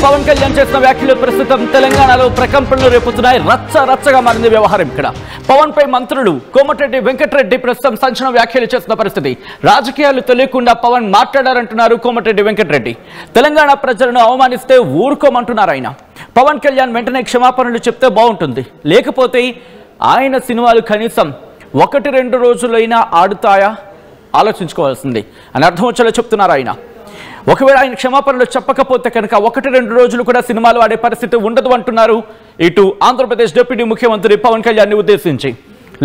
పవన్ కళ్యాణ్ చేసిన వ్యాఖ్యలు ప్రస్తుతం తెలంగాణలో ప్రకంపనలు రేపుతున్నాయి. రచ్చగా మారింది వ్యవహారం. ఇక్కడ పవన్ పై మంత్రులు కోమటిరెడ్డి వెంకటరెడ్డి ప్రస్తుతం సంచలన వ్యాఖ్యలు చేసిన పరిస్థితి. రాజకీయాలు తెలియకుండా పవన్ మాట్లాడారంటున్నారు కోమటిరెడ్డి వెంకటరెడ్డి. తెలంగాణ ప్రజలను అవమానిస్తే ఊరుకోమంటున్నారు ఆయన. పవన్ కళ్యాణ్ వెంటనే క్షమాపణలు చెప్తే బాగుంటుంది, లేకపోతే ఆయన సినిమాలు కనీసం 1-2 రోజులైనా ఆడుతాయా ఆలోచించుకోవాల్సింది అని అర్థం వచ్చేలా చెప్తున్నారు ఆయన. ఒకవేళ ఆయన క్షమాపణలు చెప్పకపోతే కనుక 1-2 రోజులు కూడా సినిమాలు ఆడే పరిస్థితి ఉండదు అంటున్నారు ఇటు ఆంధ్రప్రదేశ్ డిప్యూటీ ముఖ్యమంత్రి పవన్ కళ్యాణ్ ని ఉద్దేశించి.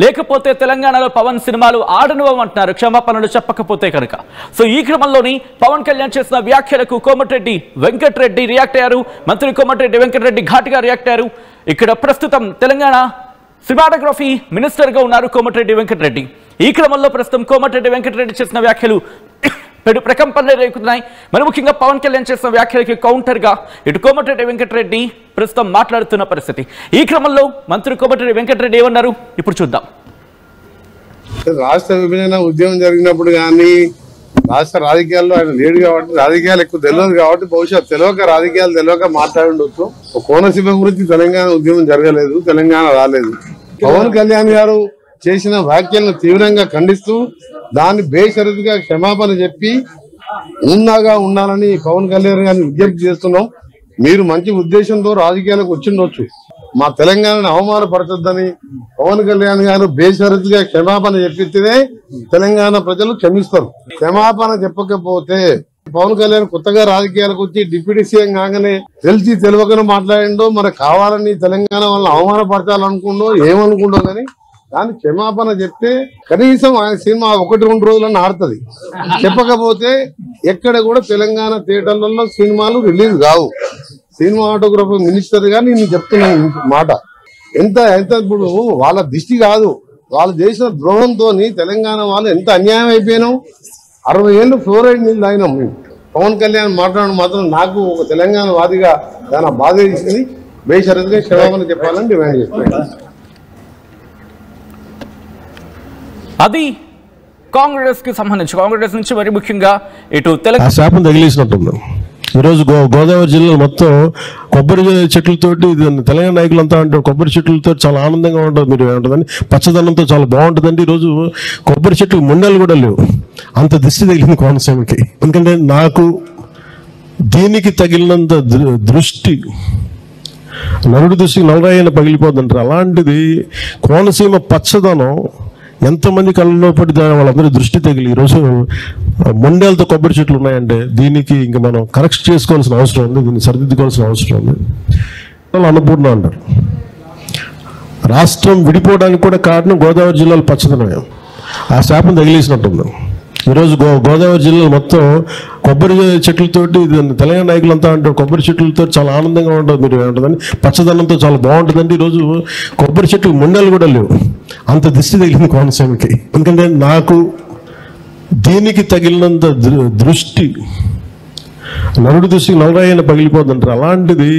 లేకపోతే తెలంగాణలో పవన్ సినిమాలు ఆడనివ్వమంటున్నారు క్షమాపణలు చెప్పకపోతే కనుక. సో ఈ క్రమంలోని పవన్ కళ్యాణ్ చేసిన వ్యాఖ్యలకు కోమటిరెడ్డి వెంకటరెడ్డి రియాక్ట్ అయ్యారు. మంత్రి కోమటిరెడ్డి వెంకటరెడ్డి ఘాటుగా రియాక్ట్ అయ్యారు. ఇక్కడ ప్రస్తుతం తెలంగాణ సినిమాటోగ్రఫీ మినిస్టర్గా ఉన్నారు కోమటిరెడ్డి వెంకటరెడ్డి. ఈ క్రమంలో ప్రస్తుతం కోమటిరెడ్డి వెంకటరెడ్డి చేసిన వ్యాఖ్యలు పెడు ప్రకంపనలు రేగుతున్నాయి. మరి ముఖ్యంగా పవన్ కళ్యాణ్ చేసిన వ్యాఖ్యలకి కౌంటర్గా ఇటు కోమటిరెడ్డి వెంకటరెడ్డి ప్రస్తుతం మాట్లాడుతున్న పరిస్థితి. ఈ క్రమంలో మంత్రి కోమటిరెడ్డి వెంకటరెడ్డి ఏమన్నారు ఇప్పుడు చూద్దాం. రాష్ట్ర విభజన ఉద్యమం జరిగినప్పుడు కానీ రాష్ట్ర రాజకీయాల్లో ఆయన లేడు కాబట్టి రాజకీయాలు ఎక్కువ తెలియదు కాబట్టి బహుశా రాజకీయాలు తెలియక మాట్లాడుండొచ్చు. కోనసీమ గురించి తెలంగాణ ఉద్యమం జరగలేదు, తెలంగాణ రాలేదు. పవన్ కళ్యాణ్ గారు చేసిన వ్యాఖ్యలను తీవ్రంగా ఖండిస్తూ దాన్ని బేషరతుగా క్షమాపణ చెప్పి ఉన్నాగా ఉండాలని పవన్ కళ్యాణ్ గారిని విజ్ఞప్తి చేస్తున్నాం. మీరు మంచి ఉద్దేశంతో రాజకీయాలకు వచ్చిండొచ్చు, మా తెలంగాణను అవమానపరచొద్దని పవన్ కళ్యాణ్ గారు బేషరతుగా క్షమాపణ చెప్పితేనే తెలంగాణ ప్రజలు క్షమిస్తారు. క్షమాపణ చెప్పకపోతే పవన్ కళ్యాణ్ కొత్తగా రాజకీయాలకు వచ్చి డిప్యూటీ సీఎం కాగానే తెలిసి తెలియకనే మాట్లాడిండో, మరి కావాలని తెలంగాణ వాళ్ళని అవమానపరచాలనుకుండో ఏమనుకుండో కానీ దాన్ని క్షమాపణ చెప్తే కనీసం ఆయన సినిమా 1-2 రోజులన్నా ఆడుతుంది. చెప్పకపోతే ఎక్కడ కూడా తెలంగాణ థియేటర్లలో సినిమాలు రిలీజ్ కావు. సినిమాటోగ్రఫీ మినిస్టర్ గా నేను చెప్తున్నాను మాట. ఎంత ఇప్పుడు వాళ్ళ దిష్టి కాదు, వాళ్ళు చేసిన ద్రోహంతో తెలంగాణ వాళ్ళు ఎంత అన్యాయం అయిపోయినాం. 60 ఏళ్ళు ఫ్లోరైడ్ నీళ్ళు తాగినాం. పవన్ కళ్యాణ్ మాట్లాడడం మాత్రం నాకు ఒక తెలంగాణ వాదిగా దాని బాధ ఇస్తుంది. బేషరతుగా క్షమాపణ చెప్పాలని డిమాండ్ చేస్తున్నాను. అది కాంగ్రెస్ కి సంబంధించి కాంగ్రెస్ నుంచి మరి ముఖ్యంగా ఇటు శాపం తగిలేసినట్టుంది. ఈరోజు గోదావరి జిల్లా మొత్తం కొబ్బరి చెట్లతోటి తెలంగాణ నాయకులంతా అంటారు కొబ్బరి చెట్లతో చాలా ఆనందంగా ఉంటుంది, మీరు ఏమంటుందని పచ్చదనంతో చాలా బాగుంటుందండి. ఈరోజు కొబ్బరి చెట్లు ముండలు కూడా లేవు, అంత దిష్టి తగిలింది కోనసీమకి. ఎందుకంటే నాకు దీనికి తగిలినంత దృష్టి నరుడి దృష్టికి నలరాయన పగిలిపోతుంటారు. అలాంటిది కోనసీమ పచ్చదనం ఎంతమంది కళ్ళలో పడి వాళ్ళందరూ దృష్టి తగిలి ఈరోజు మొండేలతో కొబ్బరి చెట్లు ఉన్నాయంటే దీనికి ఇంకా మనం కరెక్ట్ చేసుకోవాల్సిన అవసరం ఉంది, దీన్ని సరిదిద్దుకోవాల్సిన అవసరం ఉంది. అన్నపూర్ణ అంటారు. రాష్ట్రం విడిపోవడానికి కూడా కారణం గోదావరి జిల్లాలో పచ్చదనమే. ఆ శాపం తగిలేసినట్టుంది. ఈరోజు గోదావరి జిల్లా మొత్తం కొబ్బరి చెట్లతోటి తెలంగాణ నాయకులంతా అంటారు కొబ్బరి చెట్లతో చాలా ఆనందంగా ఉంటుంది, మీరు ఏమంటుందని పచ్చదనంతో చాలా బాగుంటుందండి. ఈరోజు కొబ్బరి చెట్లు ముండలు కూడా లేవు, అంత దిష్టి తగిలింది కోనసీమకి. ఎందుకంటే నాకు దీనికి తగిలినంత దృష్టి నరుడి దృష్టికి నలరాయన పగిలిపోతుంటారు. అలాంటిది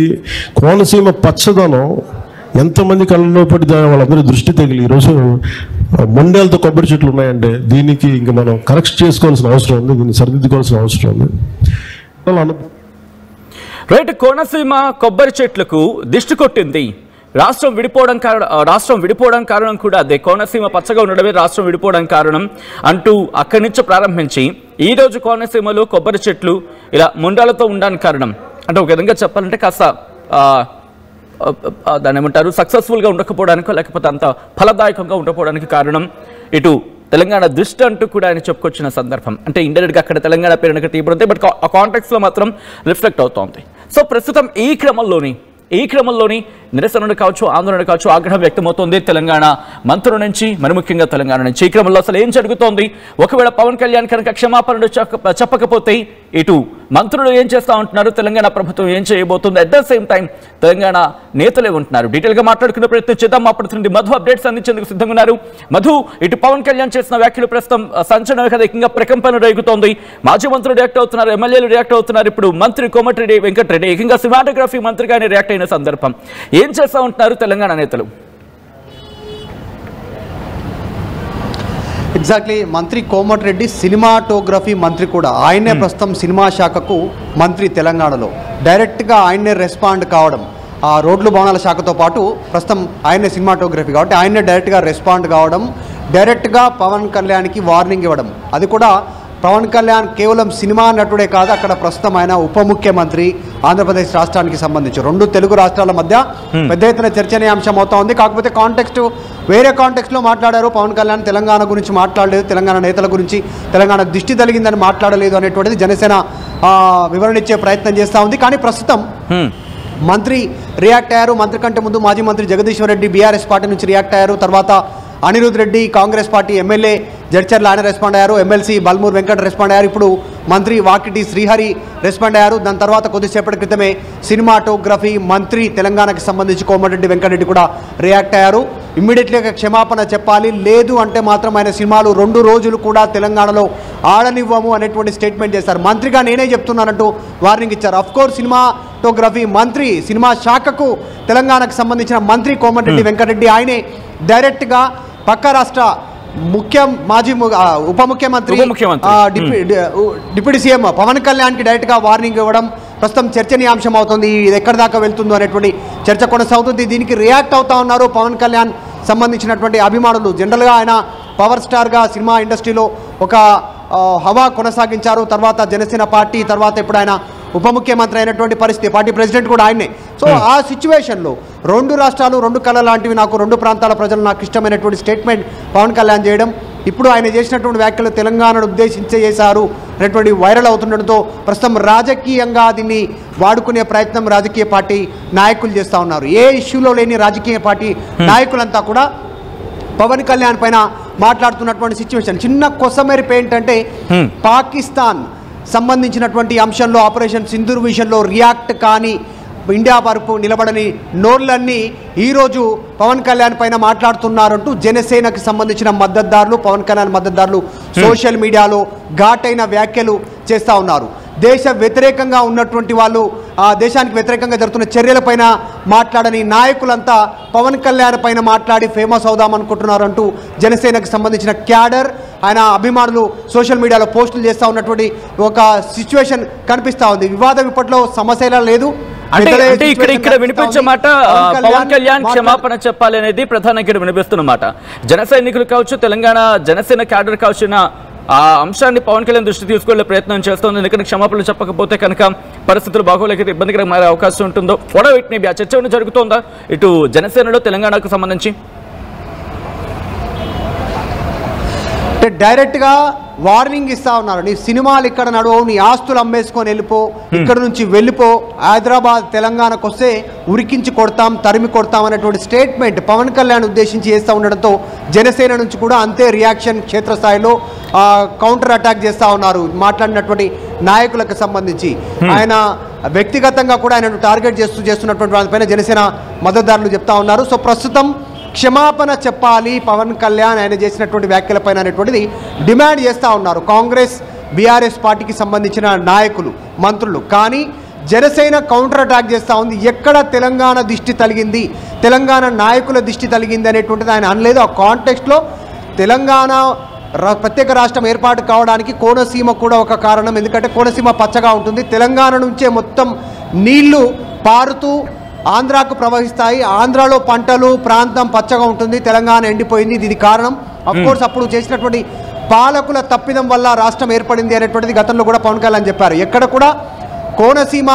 కోనసీమ పచ్చదనం ఎంతమంది కళ్ళలో పడి వాళ్ళందరూ దృష్టి తగిలి ఈరోజు మొండేలతో కొబ్బరి చెట్లు ఉన్నాయంటే దీనికి ఇంకా మనం కరెక్ట్ చేసుకోవాల్సిన అవసరం ఉంది, దీన్ని సరిదిద్దుకోవాల్సిన అవసరం ఉంది. రైట్, కోనసీమ కొబ్బరి చెట్లకు దిష్టి కొట్టింది. రాష్ట్రం విడిపోవడం కారణం కూడా అదే. కోనసీమ పచ్చగా ఉండడమే రాష్ట్రం విడిపోవడం కారణం అంటూ అక్కడి నుంచి ప్రారంభించి ఈ రోజు కోనసీమలో కొబ్బరి చెట్లు ఇలా ముండాలతో ఉండడానికి కారణం అంటే ఒక విధంగా చెప్పాలంటే కాస్త దాన్ని ఏమంటారు సక్సెస్ఫుల్గా ఉండకపోవడానికో లేకపోతే అంత ఫలదాయకంగా ఉండకపోవడానికి కారణం ఇటు తెలంగాణ దృష్టి అంటూ కూడా ఆయన చెప్పుకొచ్చిన సందర్భం. అంటే ఇండైరెక్ట్గా అక్కడ తెలంగాణ పేరునక తీయబడితే బట్ ఆ కాంటెక్స్లో మాత్రం రిఫ్లెక్ట్ అవుతోంది. సో ప్రస్తుతం ఈ క్రమంలోని నిరసనలు కావచ్చు, ఆందోళన కావచ్చు, ఆగ్రహం వ్యక్తమవుతోంది తెలంగాణ మంత్రుల నుంచి, మరి ముఖ్యంగా తెలంగాణ నుంచి. ఈ క్రమంలో అసలు ఏం జరుగుతోంది? ఒకవేళ పవన్ కళ్యాణ్ కనుక క్షమాపణలు చెప్పకపోతే ఇటు మంత్రులు ఏం చేస్తా ఉంటున్నారు, తెలంగాణ ప్రభుత్వం ఏం చేయబోతుంది, at the same time Telangana నేతలే ఉంటున్నారు. డీటెయిల్గా మాట్లాడుకునే ప్రయత్నం చేద్దాం. అప్పటి మధు అప్డేట్స్ అందించేందుకు సిద్ధంగా ఉన్నారు. మధు, ఇటు పవన్ కళ్యాణ్ చేసిన వ్యాఖ్యలు ప్రస్తుతం సంచలనంగా ప్రకంపన రేగుతోంది. మాజీ మంత్రులు రియాక్ట్ అవుతున్నారు, ఎమ్మెల్యేలు రియాక్ట్ అవుతున్నారు. ఇప్పుడు మంత్రి కోమటిరెడ్డి వెంకటరెడ్డి ఏకంగా సినిమాటోగ్రఫీ మంత్రిగానే రియాక్ట్ అయిన సందర్భం. ఏం చేస్తా ఉంటున్నారు తెలంగాణ నేతలు? ఎగ్జాక్ట్లీ. మంత్రి కోమటిరెడ్డి సినిమాటోగ్రఫీ మంత్రి కూడా. ఆయనే ప్రస్తుతం సినిమా శాఖకు మంత్రి తెలంగాణలో. డైరెక్ట్గా ఆయనే రెస్పాండ్ కావడం, ఆ రోడ్లు భవనాల శాఖతో పాటు ప్రస్తుతం ఆయనే సినిమాటోగ్రఫీ కాబట్టి ఆయనే డైరెక్ట్గా రెస్పాండ్ కావడం, డైరెక్ట్గా పవన్ కళ్యాణ్కి వార్నింగ్ ఇవ్వడం. అది కూడా పవన్ కళ్యాణ్ కేవలం సినిమా నటుడే కాదు, అక్కడ ప్రస్తుతం ఆయన ఉప ముఖ్యమంత్రి, ఆంధ్రప్రదేశ్ రాష్ట్రానికి సంబంధించి 2 తెలుగు రాష్ట్రాల మధ్య పెద్ద ఎత్తున చర్చనీయాంశం అవుతా ఉంది. కాకపోతే కాంటెక్స్ట్ వేరే కాంటెక్స్ట్లో మాట్లాడారు. పవన్ కళ్యాణ్ తెలంగాణ గురించి మాట్లాడలేదు, తెలంగాణ నేతల గురించి, తెలంగాణ దిష్టి తగిలిందని మాట్లాడలేదు అనేటువంటిది జనసేన వివరణ ఇచ్చే ప్రయత్నం చేస్తూ ఉంది. కానీ ప్రస్తుతం మంత్రి రియాక్ట్ అయ్యారు. మంత్రి కంటే ముందు మాజీ మంత్రి జగదీశ్వర్ రెడ్డి బీఆర్ఎస్ పార్టీ నుంచి రియాక్ట్ అయ్యారు. తర్వాత అనిరుద్ రెడ్డి కాంగ్రెస్ పార్టీ ఎమ్మెల్యే జడ్చర్ల ఆయన రెస్పాండ్ అయ్యారు. ఎమ్మెల్సీ బల్మూర్ వెంకట్ రెస్పాండ్ అయ్యారు. ఇప్పుడు మంత్రి వాకిటి శ్రీహరి రెస్పాండ్ అయ్యారు. దాని తర్వాత కొద్దిసేపటి క్రితమే సినిమాటోగ్రఫీ మంత్రి తెలంగాణకి సంబంధించి కోమటిరెడ్డి వెంకటరెడ్డి కూడా రియాక్ట్ అయ్యారు. ఇమ్మీడియట్లీగా క్షమాపణ చెప్పాలి, లేదు అంటే మాత్రం ఆయన సినిమాలు 2 రోజులు కూడా తెలంగాణలో ఆడనివ్వము అనేటువంటి స్టేట్మెంట్ చేశారు. మంత్రిగా నేనే చెప్తున్నానంటూ వార్నింగ్ ఇచ్చారు. అఫ్కోర్స్ సినిమాటోగ్రఫీ మంత్రి, సినిమా శాఖకు తెలంగాణకు సంబంధించిన మంత్రి కోమటిరెడ్డి వెంకటరెడ్డి ఆయనే డైరెక్ట్గా పక్క రాష్ట్ర మాజీ ఉప ముఖ్యమంత్రి డిప్యూటీ సీఎం పవన్ కళ్యాణ్కి డైరెక్ట్గా వార్నింగ్ ఇవ్వడం ప్రస్తుతం చర్చనీయాంశం అవుతుంది. ఇది ఎక్కడి దాకా వెళ్తుందో అనేటువంటి చర్చ కొనసాగుతుంది. దీనికి రియాక్ట్ అవుతా ఉన్నారు పవన్ కళ్యాణ్ సంబంధించినటువంటి అభిమానులు. జనరల్గా ఆయన పవర్ స్టార్గా సినిమా ఇండస్ట్రీలో ఒక హవా కొనసాగించారు. తర్వాత జనసేన పార్టీ, తర్వాత ఇప్పుడు ఆయన ఉప ముఖ్యమంత్రి అయినటువంటి పరిస్థితి, పార్టీ ప్రెసిడెంట్ కూడా ఆయనే. సో ఆ సిచ్యువేషన్లో 2 రాష్ట్రాలు 2 కళ లాంటివి, నాకు 2 ప్రాంతాల ప్రజలు నాకు ఇష్టమైనటువంటి స్టేట్మెంట్ పవన్ కళ్యాణ్ చేయడం, ఇప్పుడు ఆయన చేసినటువంటి వ్యాఖ్యలు తెలంగాణను ఉద్దేశించే చేశారు అనేటువంటి వైరల్ అవుతుండడంతో ప్రస్తుతం రాజకీయంగా దీన్ని వాడుకునే ప్రయత్నం రాజకీయ పార్టీ నాయకులు చేస్తూ ఉన్నారు. ఏ ఇష్యూలో లేని రాజకీయ పార్టీ నాయకులంతా కూడా పవన్ కళ్యాణ్ పైన మాట్లాడుతున్నటువంటి సిచ్యువేషన్. చిన్న కొసమెరిపు ఏంటంటే పాకిస్తాన్ సంబంధించినటువంటి అంశంలో ఆపరేషన్ సింధూర్ విషయంలో రియాక్ట్ కానీ ఇండియా వరకు నిలబడని నోర్లన్నీ ఈరోజు పవన్ కళ్యాణ్ పైన మాట్లాడుతున్నారంటూ జనసేనకు సంబంధించిన మద్దతుదారులు, పవన్ కళ్యాణ్ మద్దతుదారులు సోషల్ మీడియాలో ఘాటైన వ్యాఖ్యలు చేస్తూ ఉన్నారు. దేశ వ్యతిరేకంగా ఉన్నటువంటి వాళ్ళు, ఆ దేశానికి వ్యతిరేకంగా జరుగుతున్న చర్యలపైన మాట్లాడని నాయకులంతా పవన్ కళ్యాణ్ పైన మాట్లాడి ఫేమస్ అవుదామనుకుంటున్నారంటూ జనసేనకు సంబంధించిన క్యాడర్, ఆయన అభిమానులు సోషల్ మీడియాలో పోస్టులు చేస్తూ ఉన్నటువంటి ఒక సిచ్యువేషన్ కనిపిస్తూ ఉంది. వివాదం ఇప్పట్లో సమస్య లేదు. అంటే ఇక్కడ వినిపించే మాట పవన్ కళ్యాణ్ క్షమాపణ చెప్పాలి అనేది ప్రధానంగా ఇక్కడ వినిపిస్తున్న మాట. జన సైనికులు కావచ్చు, తెలంగాణ జనసేన క్యాడర్ కావచ్చు, ఆ అంశాన్ని పవన్ కళ్యాణ్ దృష్టి తీసుకెళ్లే ప్రయత్నం చేస్తోంది. ఎందుకంటే క్షమాపణలు చెప్పకపోతే కనుక పరిస్థితులు బాగోలేక ఇబ్బందికరంగా మారే అవకాశం ఉంటుందో కూడా మేబీ ఆ చర్చ జరుగుతోందా ఇటు జనసేనలో తెలంగాణకు సంబంధించి? డైరెక్ట్గా వార్నింగ్ ఇస్తా ఉన్నారు. నీ సినిమాలు ఇక్కడ నడవవు, నీ ఆస్తులు అమ్మేసుకొని వెళ్ళిపో, ఇక్కడ నుంచి వెళ్ళిపో, హైదరాబాద్ తెలంగాణకు వస్తే ఉరికించి కొడతాం, తరిమి కొడతాం అనేటువంటి స్టేట్మెంట్ పవన్ కళ్యాణ్ ఉద్దేశించి చేస్తూ ఉండడంతో జనసేన నుంచి కూడా అంతే రియాక్షన్ క్షేత్రస్థాయిలో కౌంటర్ అటాక్ చేస్తూ ఉన్నారు మాట్లాడినటువంటి నాయకులకు సంబంధించి. ఆయన వ్యక్తిగతంగా కూడా ఆయనను టార్గెట్ చేస్తున్నటువంటి వాళ్ళపైన జనసేన మద్దతుదారులు చెప్తా ఉన్నారు. సో ప్రస్తుతం క్షమాపణ చెప్పాలి పవన్ కళ్యాణ్ ఆయన చేసినటువంటి వ్యాఖ్యలపైన అనేటువంటిది డిమాండ్ చేస్తూ ఉన్నారు కాంగ్రెస్, బీఆర్ఎస్ పార్టీకి సంబంధించిన నాయకులు, మంత్రులు. కానీ జనసేన కౌంటర్ అటాక్ చేస్తూ ఉంది. ఎక్కడ తెలంగాణ దిష్టి తగిలింది, తెలంగాణ నాయకుల దిష్టి తగిలింది అనేటువంటిది ఆయన అనలేదు. ఆ కాంటెక్స్ట్లో తెలంగాణ ప్రత్యేక రాష్ట్రం ఏర్పాటు కావడానికి కోనసీమ కూడా ఒక కారణం. ఎందుకంటే కోనసీమ పచ్చగా ఉంటుంది, తెలంగాణ నుంచే మొత్తం నీళ్లు పారుతూ ఆంధ్రాకు ప్రవహిస్తాయి, ఆంధ్రాలో పంటలు ప్రాంతం పచ్చగా ఉంటుంది, తెలంగాణ ఎండిపోయింది, ఇది కారణం. అఫ్కోర్స్ అప్పుడు చేసినటువంటి పాలకుల తప్పిదం వల్ల రాష్ట్రం ఏర్పడింది అనేటువంటిది గతంలో కూడా పవన్ కళ్యాణ్ చెప్పారు. ఎక్కడ కూడా కోనసీమ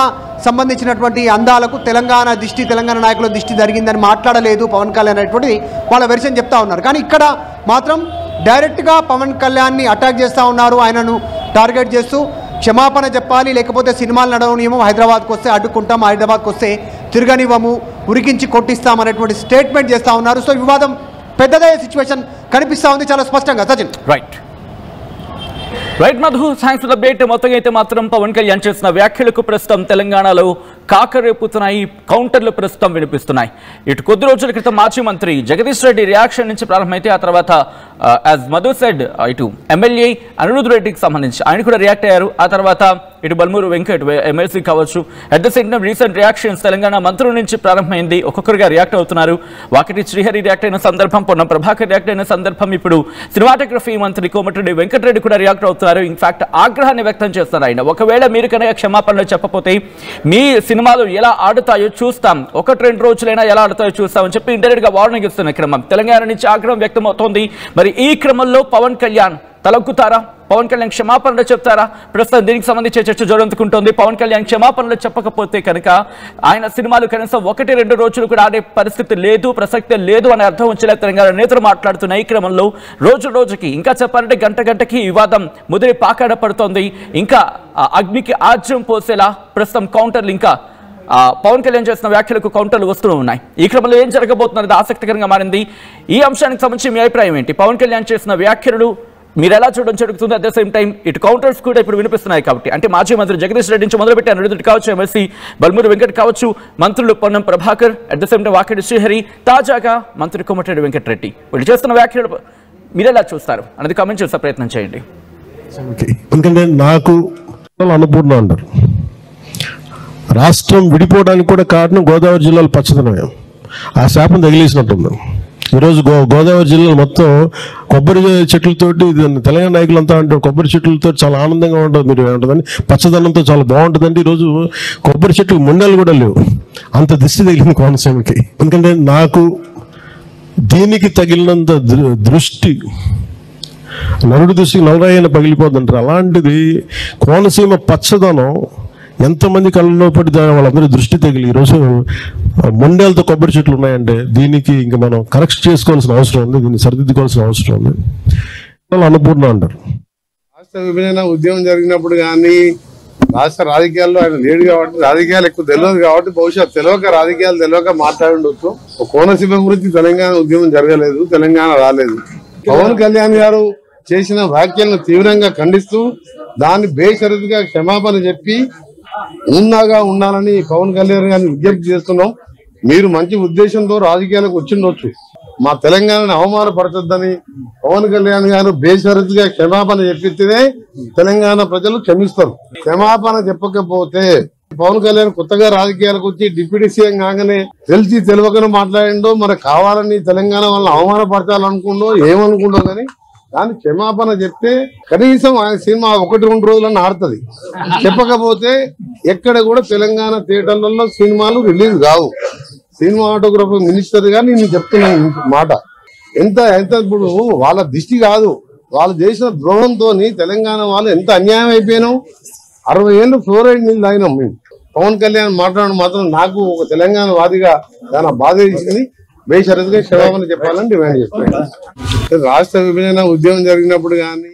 సంబంధించినటువంటి అందాలకు తెలంగాణ దిష్టి, తెలంగాణ నాయకుల దిష్టి జరిగిందని మాట్లాడలేదు పవన్ కళ్యాణ్ అనేటువంటిది వాళ్ళ వెర్షన్ చెప్తా ఉన్నారు. కానీ ఇక్కడ మాత్రం డైరెక్ట్గా పవన్ కళ్యాణ్ని అటాక్ చేస్తూ ఉన్నారు. ఆయనను టార్గెట్ చేస్తూ క్షమాపణ చెప్పాలి, లేకపోతే సినిమాలు నడవనివ్వము, హైదరాబాద్కు వస్తే అడ్డుకుంటాం, హైదరాబాద్కు వస్తే తిరగనివ్వము, ఉరికించి కొట్టిస్తాం అనేటువంటి స్టేట్మెంట్ చేస్తూ ఉన్నారు. సో వివాదం పెద్దదయ్యే సిచ్యువేషన్ కనిపిస్తూ ఉంది చాలా స్పష్టంగా. Sachin right Madhu, thanks for the update. మొత్తంగా అయితే మాత్రం పవన్ కళ్యాణ్ చేసిన వ్యాఖ్యలకు ప్రస్తుతం తెలంగాణలో కాకరేపుతున్నాయి, కౌంటర్లు ప్రస్తుతం వినిపిస్తున్నాయి. ఇటు కొద్ది రోజుల క్రితం మాజీ మంత్రి జగదీష్ రెడ్డి రియాక్షన్ నుంచి ప్రారంభమైతే ఆ తర్వాత యాజ్ మధు సెడ్ ఇటు ఎమ్మెల్యే అనిరుద్ రెడ్డికి సంబంధించి ఆయన కూడా రియాక్ట్ అయ్యారు. ఆ తర్వాత ఇటు బల్మూరు వెంకట్ ఎమ్మెల్సీ కావచ్చు, at the same time recent reactions Telangana మంత్రుల నుంచి ప్రారంభమైంది. ఒక్కొక్కరుగా రియాక్ట్ అవుతున్నారు. వాకిటి శ్రీహరి రియాక్ట్ అయిన సందర్భం, పొన్నం ప్రభాకర్ రియాక్ట్ అయిన సందర్భం, ఇప్పుడు సినిమాటోగ్రఫీ మంత్రి కోమటిరెడ్డి వెంకటరెడ్డి కూడా రియాక్ట్ అవుతున్నారు. ఇన్ఫాక్ట్ ఆగ్రహాన్ని వ్యక్తం చేస్తున్నారు ఆయన. ఒకవేళ మీరు కనుక క్షమాపణలు చెప్పకపోతే మీ సినిమాలు ఎలా ఆడుతాయో చూస్తాం, 1-2 రోజులైనా ఎలా ఆడుతాయో చూస్తామని చెప్పి ఇండైరెక్ట్ గా వార్నింగ్ ఇస్తున్న క్రమం తెలంగాణ నుంచి ఆగ్రహం వ్యక్తం అవుతోంది. మరి ఈ క్రమంలో పవన్ కళ్యాణ్ తలొగ్గుతారా? పవన్ కళ్యాణ్ క్షమాపణలు చెప్తారా? ప్రస్తుతం దీనికి సంబంధించి చర్చ జరుగుతుంటుంది. పవన్ కళ్యాణ్ క్షమాపణలు చెప్పకపోతే కనుక ఆయన సినిమాలు కనీసం 1-2 రోజులు కూడా ఆడే పరిస్థితి లేదు, ప్రసక్తి లేదు అని అర్థం వచ్చేలా తెలంగాణ నేతలు మాట్లాడుతున్న ఈ క్రమంలో రోజు రోజుకి, ఇంకా చెప్పాలంటే గంటకి వివాదం ముదిరి పాకాడ పడుతోంది. ఇంకా అగ్నికి ఆజ్యం పోసేలా ప్రస్తుతం కౌంటర్లు, ఇంకా పవన్ కళ్యాణ్ చేసిన వ్యాఖ్యలకు కౌంటర్లు వస్తూ ఉన్నాయి. ఈ క్రమంలో ఏం జరగబోతున్నది ఆసక్తికరంగా మారింది. ఈ అంశానికి సంబంధించి మీ అభిప్రాయం ఏంటి? పవన్ కళ్యాణ్ చేసిన వ్యాఖ్యలు మీరు ఎలా చూడడం జరుగుతుంది? అట్ ద సేమ్ టైం ఇటు కౌంటర్స్ కూడా ఇప్పుడు వినిపిస్తున్నాయి కాబట్టి, అంటే మాజీ మంత్రి జగదీష్ రెడ్డి నుంచి మొదలుపెట్టి అనిరుద్ కావచ్చు, ఎమ్మెల్సీ బల్మూరు వెంకట్ కావచ్చు, మంత్రులు Ponnam Prabhakar, at the same time Vakiti Srihari, తాజాగా మంత్రి కోమటిరెడ్డి వెంకటరెడ్డి వీళ్ళు చేస్తున్న వ్యాఖ్యలు మీరు ఎలా చూస్తారు అనేది కామెంట్ చేసే ప్రయత్నం చేయండి. ఎందుకంటే నాకు అనుపూర్ణ అంటారు, రాష్ట్రం విడిపోవడానికి కూడా కారణం గోదావరి జిల్లాలో పచ్చదనమే. ఆ శాపం తగిలేసినట్టుంది. ఈరోజు గోదావరి జిల్లాలో మొత్తం కొబ్బరి చెట్లతోటి, తెలంగాణ నాయకులంతా అంటారు కొబ్బరి చెట్లతో చాలా ఆనందంగా ఉంటుంది, మీరు ఏమంటుందని పచ్చదనంతో చాలా బాగుంటుందండి. ఈరోజు కొబ్బరి చెట్లు ముండలు కూడా లేవు, అంత దిష్టి తగిలింది కోనసీమకి. ఎందుకంటే నాకు దీనికి తగిలినంత దృష్టి నరుడి దృష్టికి నలరాయన పగిలిపోతుంటారు. అలాంటిది కోనసీమ పచ్చదనం ఎంతమంది కళ్ళలో పడి వాళ్ళందరూ దృష్టి తగిలి ఈరోజు మొండేలతో కొబ్బరి చెట్లు ఉన్నాయంటే దీనికి ఇంకా మనం కరెక్ట్ చేసుకోవాల్సిన అవసరం ఉంది, దీన్ని సరిదిద్దుకోవాల్సిన అవసరం ఉంది. అనుపూర్ణ అంటారు. రాష్ట్ర విభజన ఉద్యమం జరిగినప్పుడు కానీ రాష్ట్ర రాజకీయాల్లో ఆయన లేడు కాబట్టి, రాజకీయాలు ఎక్కువ తెలియదు కాబట్టి, బహుశా రాజకీయాలు తెలియక మాట్లాడుండొచ్చు. కోనసీమ గురించి తెలంగాణ ఉద్యమం జరగలేదు, తెలంగాణ రాలేదు. పవన్ కళ్యాణ్ గారు చేసిన వ్యాఖ్యలను తీవ్రంగా ఖండిస్తూ దాన్ని బేషరతుగా క్షమాపణ చెప్పి ఉన్నాగా ఉండాలని పవన్ కళ్యాణ్ గారిని విజ్ఞప్తి చేస్తున్నాం. మీరు మంచి ఉద్దేశంతో రాజకీయాలకు వచ్చిండొచ్చు, మా తెలంగాణను అవమానపరచొద్దని పవన్ కళ్యాణ్ గారు బేషరతుగా క్షమాపణ చెప్పితేనే తెలంగాణ ప్రజలు క్షమిస్తారు. క్షమాపణ చెప్పకపోతే పవన్ కళ్యాణ్ కొత్తగా రాజకీయాలకు వచ్చి డిప్యూటీ సీఎం కాగానే తెలిసి తెలియకనే మాట్లాడిండో, మరి కావాలని తెలంగాణ వాళ్ళని అవమానపరచాలనుకుండో ఏమనుకుండో కానీ దాన్ని క్షమాపణ చెప్తే కనీసం ఆయన సినిమా 1-2 రోజులన్నా ఆడుతుంది. చెప్పకపోతే ఎక్కడ కూడా తెలంగాణ థియేటర్లలో సినిమాలు రిలీజ్ కావు. సినిమాటోగ్రఫీ మినిస్టర్ గా నేను చెప్తున్నాను మాట. ఎంత ఇప్పుడు వాళ్ళ దిష్టి కాదు, వాళ్ళు చేసిన ద్రోహంతో తెలంగాణ వాళ్ళు ఎంత అన్యాయం అయిపోయినాం. 60 ఏళ్ళు ఫ్లోరైడ్ నీళ్ళు తాగినాం మేము. పవన్ కళ్యాణ్ మాట్లాడడం మాత్రం నాకు ఒక తెలంగాణ వాదిగా చాలా బాధ వేసింది. బేషరతుగా క్షమాపణ చెప్పాలని డిమాండ్ చేస్తున్నాను. రాష్ట్ర విభజన ఉద్యమం జరిగినప్పుడు కానీ